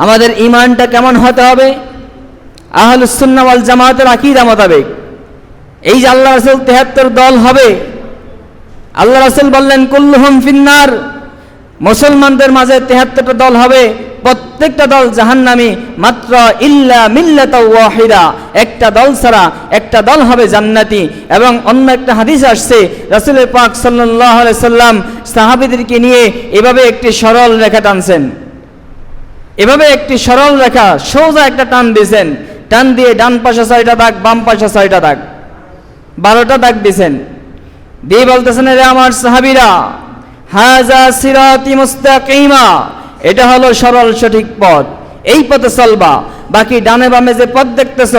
আমাদের ঈমানটা কেমন হতে হবে? আহলুস সুন্নাহ ওয়াল জামাতের আকীদা মোতাবেক এই যে আল্লাহ রাসূল ৭৩ দল হবে, আল্লাহ রাসূল বললেন কুল্লুহুম ফিন্নার, মুসলমানদের মাঝে ৭৩টা দল হবে, প্রত্যেকটা দল জাহান্নামী, মাত্র ইল্লা মিল্লাতাও ওয়াহিদা, একটা দল ছাড়া একটা দল হবে জান্নাতি। এবং অন্য একটা হাদিস আসছে, রাসূল পাক সাল্লাল্লাহু আলাইহি সাল্লাম সাহাবীদেরকে নিয়ে এভাবে একটি সরল রেখা টানছেন, এভাবে একটি সরল রেখা সোজা একটা টান দিয়েছেন, টান দিয়ে ডান পাশে ৬টা দাগ, বাম পাশে ৬টা দাগ, ১২টা দাগ দিয়েছেন, দিয়ে বলতেছেন, রে আমার সাহাবীরা, হাযা সিরাতি মুস্তাকিমা, এটা হলো সরল সঠিক পথ, এই পথে চলবা। বাকি ডানে বামে যে পথ দেখতেছ,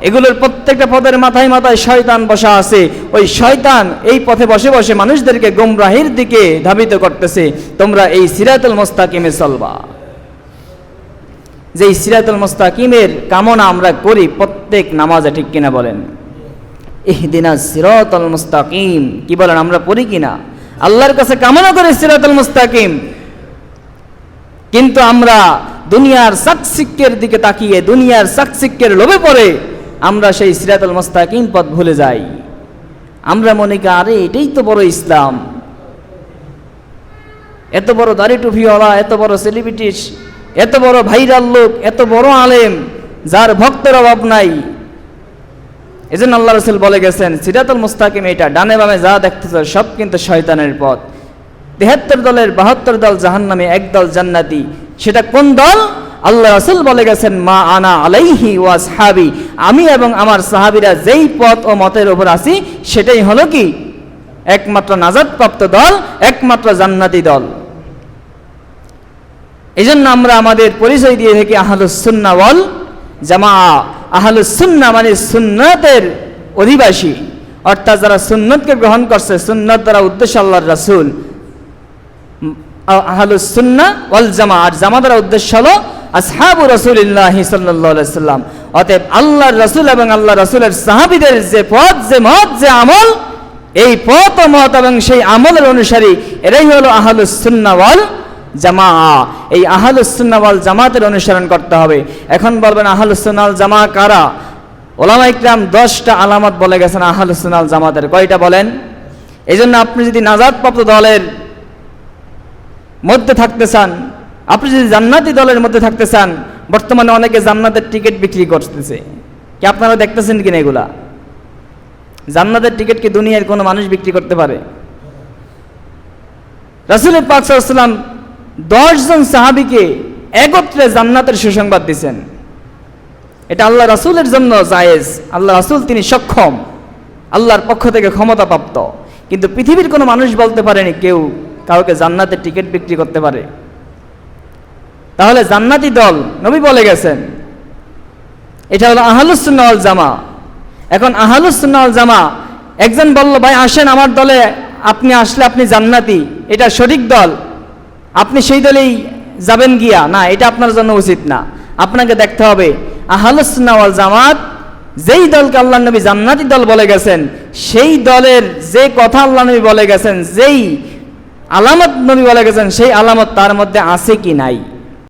এগুলোর প্রত্যেকটা পথের মাথায় মাথায় শয়তান বসা আছে, ওই শয়তান এই পথে বসে বসে মানুষদেরকে গোমরাহির দিকে ধাবিত করতেছে, তোমরা এই সিরাতুল মুস্তাকিমে চলবা। যে সিরাতুল মুস্তাকিমের কামনা আমরা করি প্রত্যেক নামাজে, ঠিক কিনা বলেন? ইহদিনাস সিরাতাল মুস্তাকিম, কি বলেন? আমরা পড়ি কিনা? আল্লাহর কাছে কামনা করে সিরাতুল মুস্তাকিম, কিন্তু আমরা দুনিয়ার চাকচিক্যের দিকে তাকিয়ে, দুনিয়ার চাকচিক্যের লোভে পড়ে আমরা সেই সিরাতুল মুস্তাকিম পথ ভুলে যাই। আমরা মনে করি আরে এটাই তো বড় ইসলাম, এত বড় দাড়ি টুপিওয়ালা, এত বড় সেলিব্রিটি, এত বড় ভাইরাল লোক, এত বড় আলেম, যার ভক্তের অভাব নাই। এজন্য আল্লাহ রাসূল বলে গেছেন সিরাতুল মুস্তাকিম এটা, ডানে বামে যা দেখতেছ সব কিন্তু শয়তানের পথ। ৭৩ দলের ৭২ দল জাহান্নামে, এক দল জান্নাতি। সেটা কোন দল? আল্লাহ রাসূল বলে গেছেন মা আনা আলাইহি ওয়া আসহাবি, আমি এবং আমার সাহাবীরা যেই পথ ও মতের উপর আছি সেটাই হলো কি একমাত্র নাজাতপ্রাপ্ত দল, একমাত্র জান্নাতি দল। এজন্য আমরা আমাদের পরিচয় দিয়ে থাকি আহলুস সুন্নাহ ওয়াল জামাআহ। আহলুস সুন্নাহ মানে সুন্নাতের অধিবাসী, অর্থাৎ যারা সুন্নতকে গ্রহণ করছে, সুন্নত দ্বারা উদ্দেশ্য আল্লাহর রাসূল। আহলুস সুন্নাহ ওয়াল জামাআহ, আর জামাত দ্বারা উদ্দেশ্য হলো আসহাবু রাসূলিল্লাহি সাল্লাল্লাহু আলাইহি সাল্লাম। অতএব আল্লাহর রাসূল এবং আল্লাহর রাসূলের সাহাবীদের যে পথ, যে মত, যে আমল, এই পথ ও মত এবং সেই আমলের অনুসারী এরাই হলো আহলুস সুন্নাহ ওয়াল জামাআহ। এই আহলুস সুন্নাহ ওয়াল জামাতের অনুসরণ করতে হবে। এখন বলবেন আহলুস সুন্নাহ ওয়াল জামাআহ কারা? ওলামা ইকরাম 10টা আলামত বলে গেছেন আহলুস সুন্নাহ ওয়াল জামাতের। কয়টা বলেন? এজন্য আপনি যদি নাজাতপ্রাপ্ত দলের মধ্যে থাকতে চান, আপনি যদি জান্নাতি দলের মধ্যে থাকতে চান, বর্তমানে অনেকে জান্নাতের টিকিট বিক্রি করতেছে, কি আপনারা দেখতেছেন কিনা? এগুলা জান্নাতের টিকিট কি দুনিয়ার কোনো মানুষ বিক্রি করতে পারে? রাসূল পাক সাল্লাল্লাহু আলাইহি ওয়াসাল্লাম 10 জন সাহাবীকে একত্রে জান্নাতের সুসংবাদ দিয়েছেন। এটা আল্লাহ রাসূলের জন্য জায়েজ। আল্লাহ রাসূল তিনি সক্ষম, আল্লাহর পক্ষ থেকে ক্ষমতাপ্রাপ্ত, কিন্তু পৃথিবীর কোনো মানুষ বলতে পারেনি কেউ কাউকে জান্নাতের টিকিট বিক্রি করতে পারে। তাহলে জান্নাতি দল নবী বলে গেছেন, এটা হলো আহলুস সুন্নাহ ওয়াল জামাআহ। এখন আহলুস সুন্নাহ ওয়াল জামাআহ, একজন বলল ভাই আসেন আমার দলে, আপনি আসলে আপনি জান্নাতি, এটা সঠিক দল, আপনি সেই দলেই যাবেন গিয়া, না এটা আপনার জন্য উচিত না। আপনাকে দেখতে হবে আহলুস সুন্নাহ ওয়াল জামাত যেই দলকে আল্লাহ নবী জান্নাতি দল বলে গেছেন, সেই দলের যে কথা আল্লাহ নবী বলে গেছেন, যেই আলামত নবী বলে গেছেন, সেই আলামত তার মধ্যে আছে কি নাই।